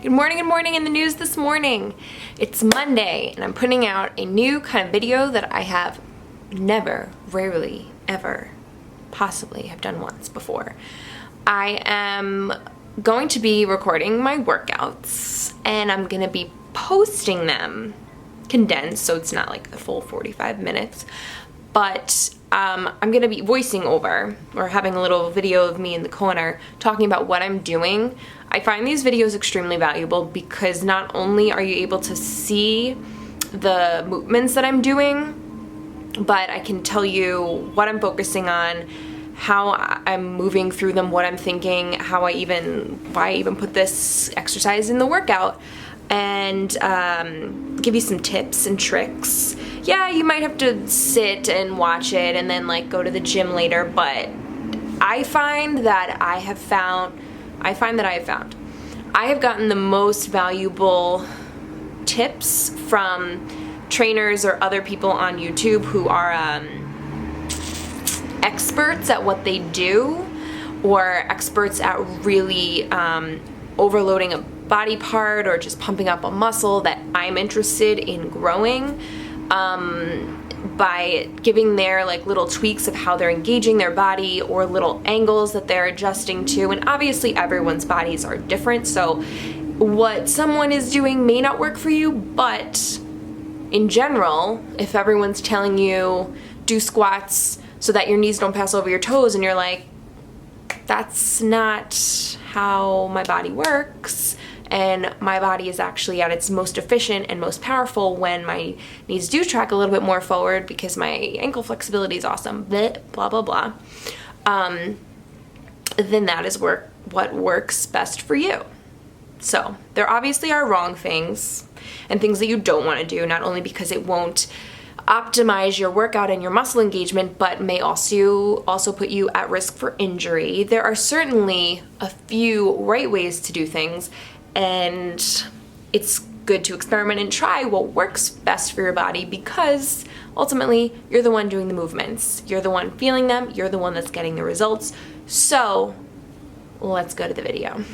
Good morning in the news this morning. It's Monday and I'm putting out a new kind of video that I have never, rarely, ever, possibly have done once before. I am going to be recording my workouts and I'm going to be posting them condensed, so it's not like the full 45 minutes, but I'm going to be voicing over or having a little video of me in the corner talking about what I'm doing. I find these videos extremely valuable because not only are you able to see the movements that I'm doing, but I can tell you what I'm focusing on, how I'm moving through them, what I'm thinking, why I even put this exercise in the workout, and give you some tips and tricks. Yeah, you might have to sit and watch it and then like go to the gym later, but I find that I have gotten the most valuable tips from trainers or other people on YouTube who are experts at what they do, or experts at really overloading a body part or just pumping up a muscle that I'm interested in growing, by giving their like little tweaks of how they're engaging their body or little angles that they're adjusting to. And obviously everyone's bodies are different, so what someone is doing may not work for you, but in general, if everyone's telling you do squats so that your knees don't pass over your toes and you're like, that's not how my body works, and my body is actually at its most efficient and most powerful when my knees do track a little bit more forward because my ankle flexibility is awesome, blah, blah, blah, then that is what works best for you. So there obviously are wrong things and things that you don't want to do, not only because it won't optimize your workout and your muscle engagement, but may also put you at risk for injury. There are certainly a few right ways to do things, and it's good to experiment and try what works best for your body, because ultimately you're the one doing the movements, you're the one feeling them, you're the one that's getting the results. So let's go to the video.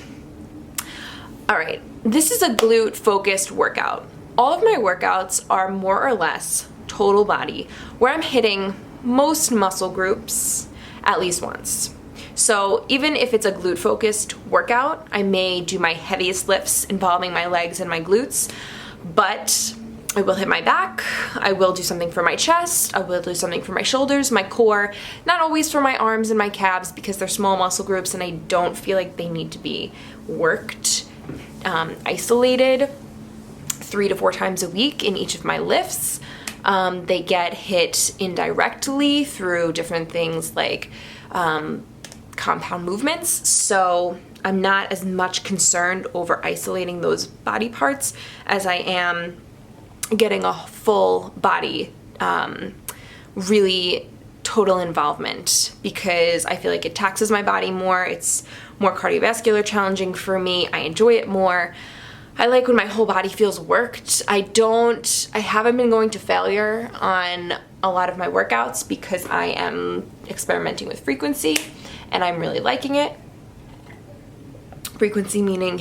All right, this is a glute focused workout. All of my workouts are more or less total body, where I'm hitting most muscle groups at least once. So even if it's a glute focused workout, I may do my heaviest lifts involving my legs and my glutes, but I will hit my back, I will do something for my chest, I will do something for my shoulders, my core, not always for my arms and my calves because they're small muscle groups and I don't feel like they need to be worked isolated 3 to 4 times a week in each of my lifts. They get hit indirectly through different things like compound movements, so I'm not as much concerned over isolating those body parts as I am getting a full body, really total involvement, because I feel like it taxes my body more, it's more cardiovascular challenging for me, I enjoy it more. I like when my whole body feels worked. I haven't been going to failure on a lot of my workouts because I am experimenting with frequency and I'm really liking it. Frequency meaning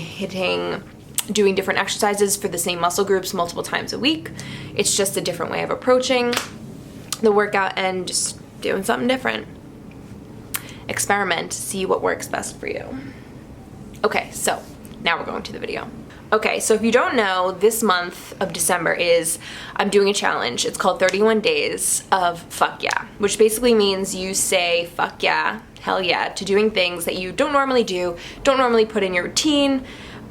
doing different exercises for the same muscle groups multiple times a week. It's just a different way of approaching the workout and just doing something different. Experiment, see what works best for you. Okay, so now we're going to the video. Okay, so if you don't know, this month of December I'm doing a challenge. It's called 31 Days of Fuck Yeah, which basically means you say fuck yeah, hell yeah, to doing things that you don't normally do, don't normally put in your routine,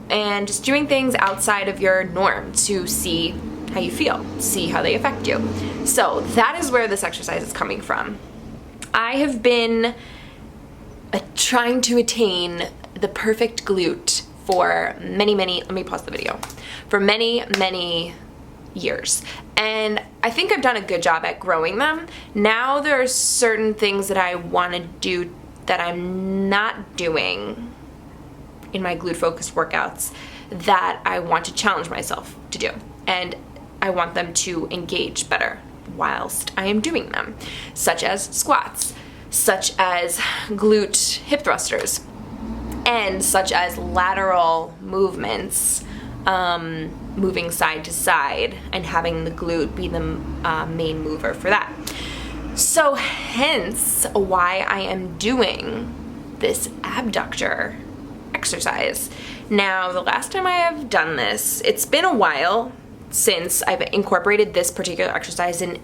and just doing things outside of your norm to see how you feel, see how they affect you. So that is where this exercise is coming from. I have been trying to attain the perfect glute for let me pause the video, for many years. And I think I've done a good job at growing them. Now there are certain things that I want to do that I'm not doing in my glute focused workouts that I want to challenge myself to do. And I want them to engage better whilst I am doing them, such as squats, such as glute hip thrusters. ends, such as lateral movements, moving side to side, and having the glute be the main mover for that. So hence why I am doing this abductor exercise. Now, the last time I have done this, it's been a while since I've incorporated this particular exercise in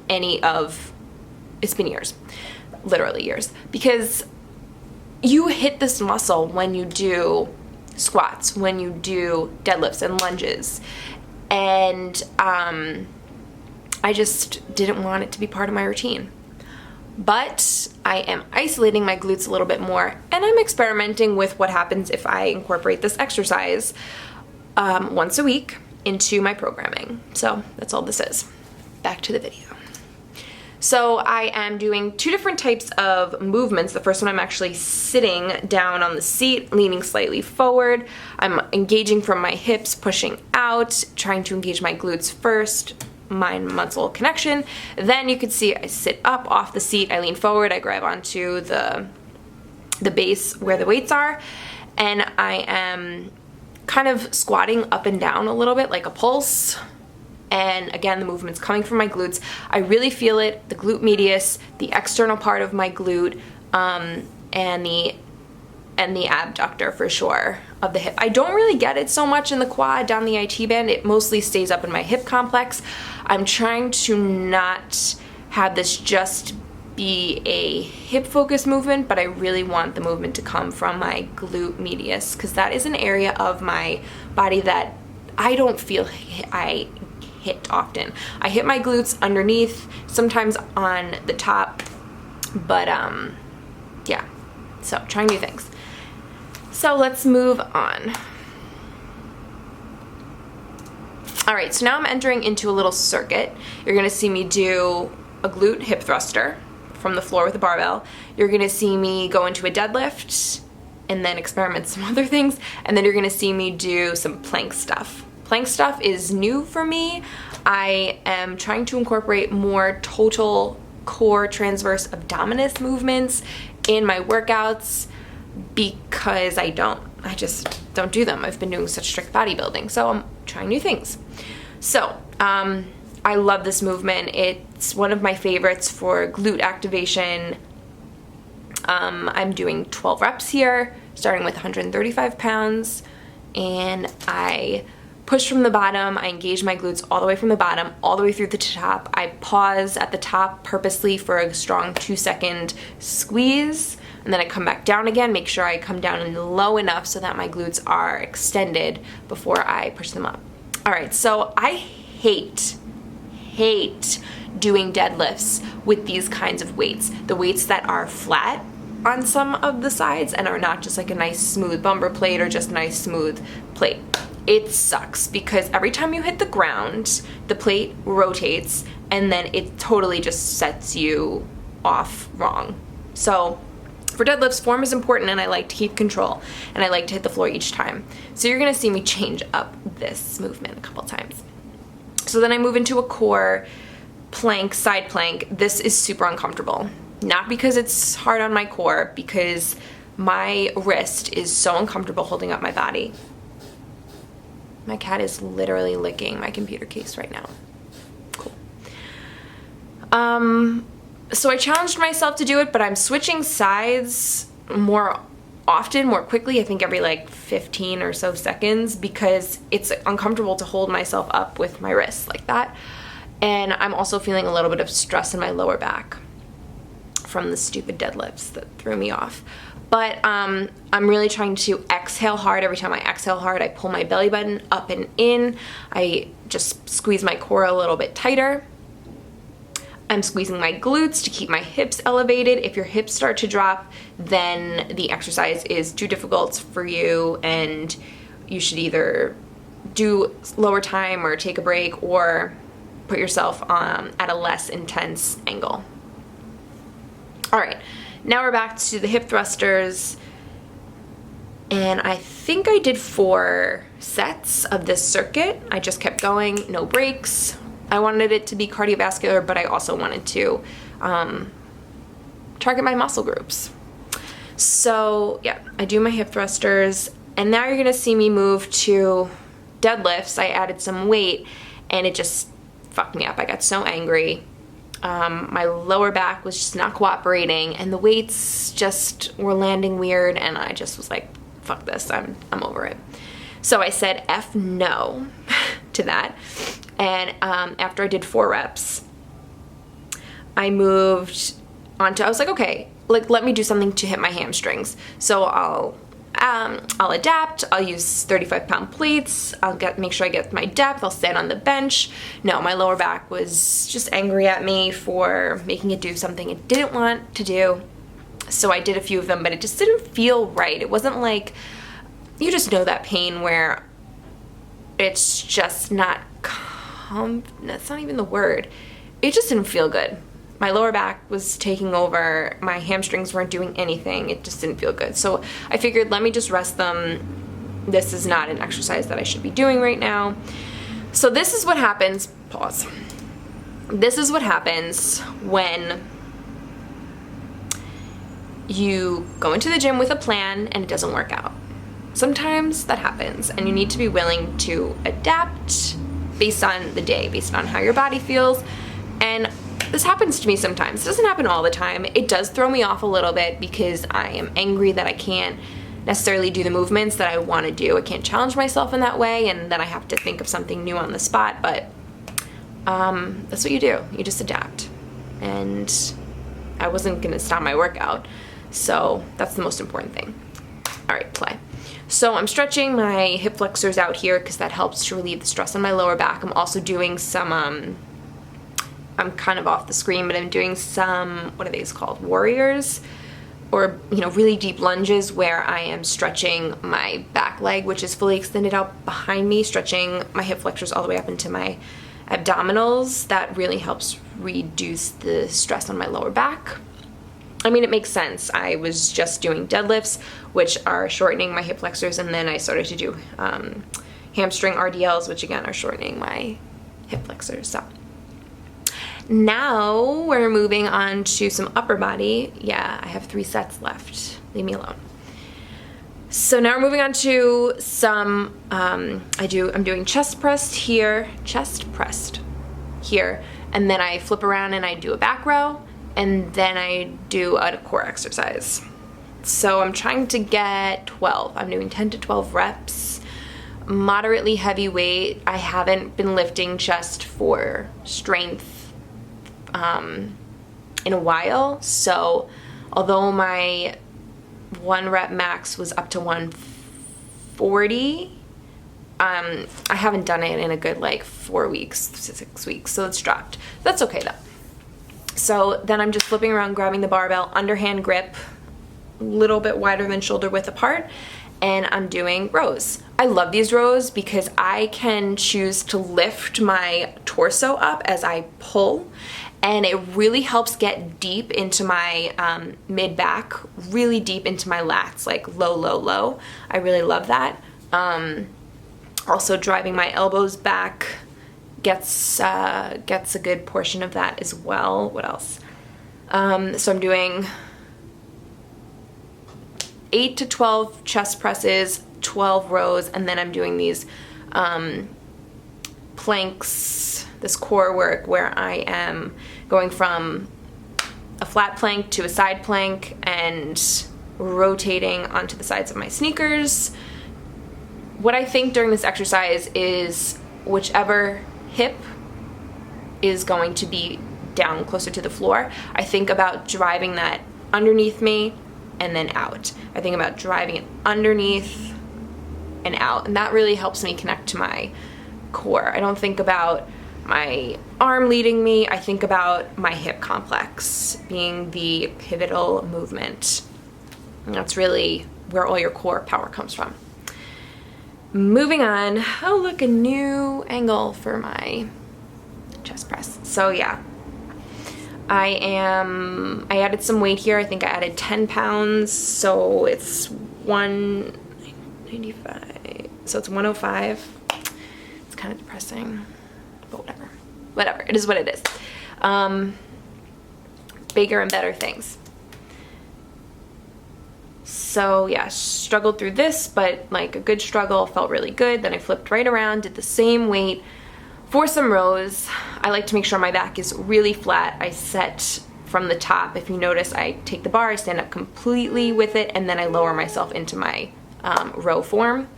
it's been years, literally years, because you hit this muscle when you do squats, when you do deadlifts and lunges, and I just didn't want it to be part of my routine. But I am isolating my glutes a little bit more, and I'm experimenting with what happens if I incorporate this exercise once a week into my programming. So that's all this is. Back to the video. So I am doing two different types of movements. The first one, I'm actually sitting down on the seat, leaning slightly forward. I'm engaging from my hips, pushing out, trying to engage my glutes first, mind muscle connection. Then you can see I sit up off the seat, I lean forward, I grab onto the base where the weights are, and I am kind of squatting up and down a little bit like a pulse. And again, the movement's coming from my glutes. I really feel it, the glute medius, the external part of my glute, and the abductor for sure of the hip. I don't really get it so much in the quad down the IT band. It mostly stays up in my hip complex. I'm trying to not have this just be a hip focused movement, but I really want the movement to come from my glute medius, because that is an area of my body that I don't feel I hit often. I hit my glutes underneath, sometimes on the top, but yeah, so trying new things. So let's move on. All right, so now I'm entering into a little circuit. You're gonna see me do a glute hip thruster from the floor with a barbell. You're gonna see me go into a deadlift and then experiment some other things, and then you're gonna see me do some plank stuff. Plank stuff is new for me. I am trying to incorporate more total core transverse abdominis movements in my workouts because I just don't do them. I've been doing such strict bodybuilding, so I'm trying new things. So I love this movement. It's one of my favorites for glute activation. I'm doing 12 reps here, starting with 135 pounds, and I push from the bottom. I engage my glutes all the way from the bottom, all the way through the top. I pause at the top purposely for a strong 2-second squeeze, and then I come back down again, make sure I come down low enough so that my glutes are extended before I push them up. All right, so I hate doing deadlifts with these kinds of weights, the weights that are flat on some of the sides and are not just like a nice smooth bumper plate or just a nice smooth plate. It sucks because every time you hit the ground, the plate rotates and then it totally just sets you off wrong. So for deadlifts, form is important, and I like to keep control, and I like to hit the floor each time. So you're gonna see me change up this movement a couple times. So then I move into a core plank, side plank. This is super uncomfortable. Not because it's hard on my core, because my wrist is so uncomfortable holding up my body. My cat is literally licking my computer case right now. Cool. So I challenged myself to do it, but I'm switching sides more often, more quickly, I think every like 15 or so seconds, because it's uncomfortable to hold myself up with my wrists like that. And I'm also feeling a little bit of stress in my lower back from the stupid deadlifts that threw me off. But I'm really trying to exhale hard. Every time I exhale hard, I pull my belly button up and in. I just squeeze my core a little bit tighter. I'm squeezing my glutes to keep my hips elevated. If your hips start to drop, then the exercise is too difficult for you and you should either do lower time or take a break or put yourself at a less intense angle. All right, now we're back to the hip thrusters, and I think I did 4 sets of this circuit. I just kept going, no breaks. I wanted it to be cardiovascular, but I also wanted to target my muscle groups. So yeah, I do my hip thrusters, and now you're gonna see me move to deadlifts. I added some weight and it just fucked me up. I got so angry. My lower back was just not cooperating, and the weights just were landing weird, and I just was like, fuck this, I'm over it. So I said F no to that, and after I did 4 reps, I moved onto, I was like, okay, like let me do something to hit my hamstrings. So I'll adapt. I'll use 35-pound plates. Make sure I get my depth. I'll stand on the bench. No, my lower back was just angry at me for making it do something it didn't want to do. So I did a few of them, but it just didn't feel right. It wasn't like, you just know that pain where it's just not, that's not even the word. It just didn't feel good. My lower back was taking over. My hamstrings weren't doing anything. It just didn't feel good. So I figured, let me just rest them. This is not an exercise that I should be doing right now. So this is what happens, pause. This is what happens when you go into the gym with a plan and it doesn't work out. Sometimes that happens, and you need to be willing to adapt based on the day, based on how your body feels. And this happens to me sometimes. It doesn't happen all the time. It does throw me off a little bit because I am angry that I can't necessarily do the movements that I want to do. I can't challenge myself in that way, and then I have to think of something new on the spot, but that's what you do. You just adapt. And I wasn't going to stop my workout, so that's the most important thing. All right, play. So I'm stretching my hip flexors out here because that helps to relieve the stress on my lower back. I'm also doing some, I'm kind of off the screen, but I'm doing some, what are these called? Warriors, or, you know, really deep lunges where I am stretching my back leg, which is fully extended out behind me, stretching my hip flexors all the way up into my abdominals. That really helps reduce the stress on my lower back. I mean, it makes sense. I was just doing deadlifts, which are shortening my hip flexors, and then I started to do hamstring RDLs, which again are shortening my hip flexors. So now we're moving on to some upper body. Yeah, I have 3 sets left. Leave me alone. So now we're moving on to some, I'm doing chest pressed here, and then I flip around and I do a back row, and then I do a core exercise. So I'm trying to get 12. I'm doing 10 to 12 reps, moderately heavy weight. I haven't been lifting chest for strength in a while, so although my 1 rep max was up to 140, I haven't done it in a good like 4 weeks to 6 weeks, so it's dropped. That's okay though. So then I'm just flipping around, grabbing the barbell, underhand grip, a little bit wider than shoulder width apart, and I'm doing rows. I love these rows because I can choose to lift my torso up as I pull, and it really helps get deep into my mid-back, really deep into my lats, like low, low, low. I really love that. Also driving my elbows back gets a good portion of that as well. What else? So I'm doing 8 to 12 chest presses, 12 rows, and then I'm doing these planks, this core work where I am going from a flat plank to a side plank and rotating onto the sides of my sneakers. What I think during this exercise is whichever hip is going to be down closer to the floor, I think about driving that underneath me and then out. I think about driving it underneath and out, and that really helps me connect to my core. I don't think about my arm leading me. I think about my hip complex being the pivotal movement. And that's really where all your core power comes from. Moving on. Oh, look, a new angle for my chest press. So yeah, I added some weight here. I think I added 10 pounds, so it's 195. So it's 105. It's kind of depressing, but whatever. It is what it is. Bigger and better things. So yeah, struggled through this, but like a good struggle, felt really good. Then I flipped right around, did the same weight for some rows. I like to make sure my back is really flat. I set from the top. If you notice, I take the bar, I stand up completely with it, and then I lower myself into my row form.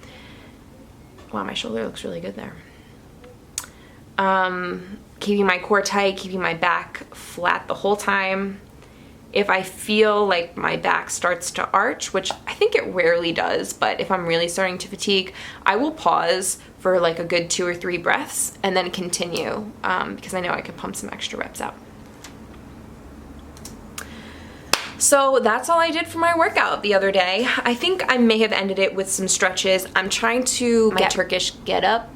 Wow, my shoulder looks really good there. Keeping my core tight, keeping my back flat the whole time. If I feel like my back starts to arch, which I think it rarely does, but if I'm really starting to fatigue, I will pause for like a good 2 or 3 breaths and then continue, because I know I can pump some extra reps out. So that's all I did for my workout the other day. I think I may have ended it with some stretches. I'm trying to get Turkish get up,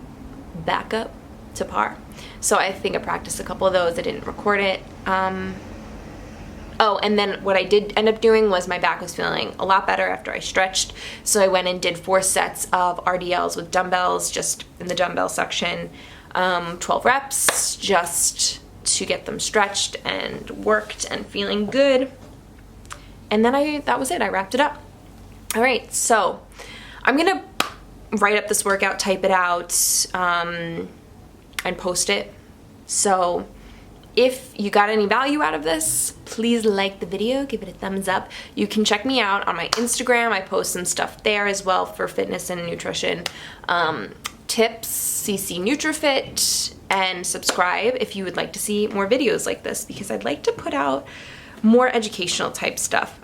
back up to par. So I think I practiced a couple of those. I didn't record it. Oh, and then what I did end up doing was my back was feeling a lot better after I stretched. So I went and did 4 sets of RDLs with dumbbells, just in the dumbbell section, 12 reps, just to get them stretched and worked and feeling good. And then that was it. I wrapped it up. All right, so I'm gonna write up this workout, type it out, and post it. So if you got any value out of this, please like the video, give it a thumbs up. You can check me out on my Instagram. I post some stuff there as well for fitness and nutrition tips, CC NutriFit, and subscribe if you would like to see more videos like this, because I'd like to put out more educational type stuff.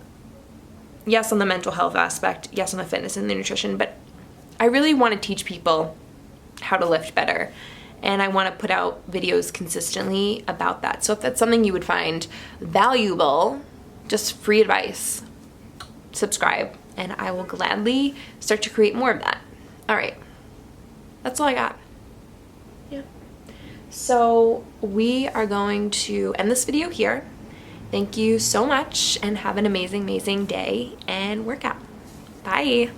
Yes, on the mental health aspect, yes, on the fitness and the nutrition, but I really want to teach people how to lift better. And I want to put out videos consistently about that. So if that's something you would find valuable, just free advice, subscribe, and I will gladly start to create more of that. All right, that's all I got. Yeah. So we are going to end this video here. Thank you so much and have an amazing, amazing day and workout. Bye.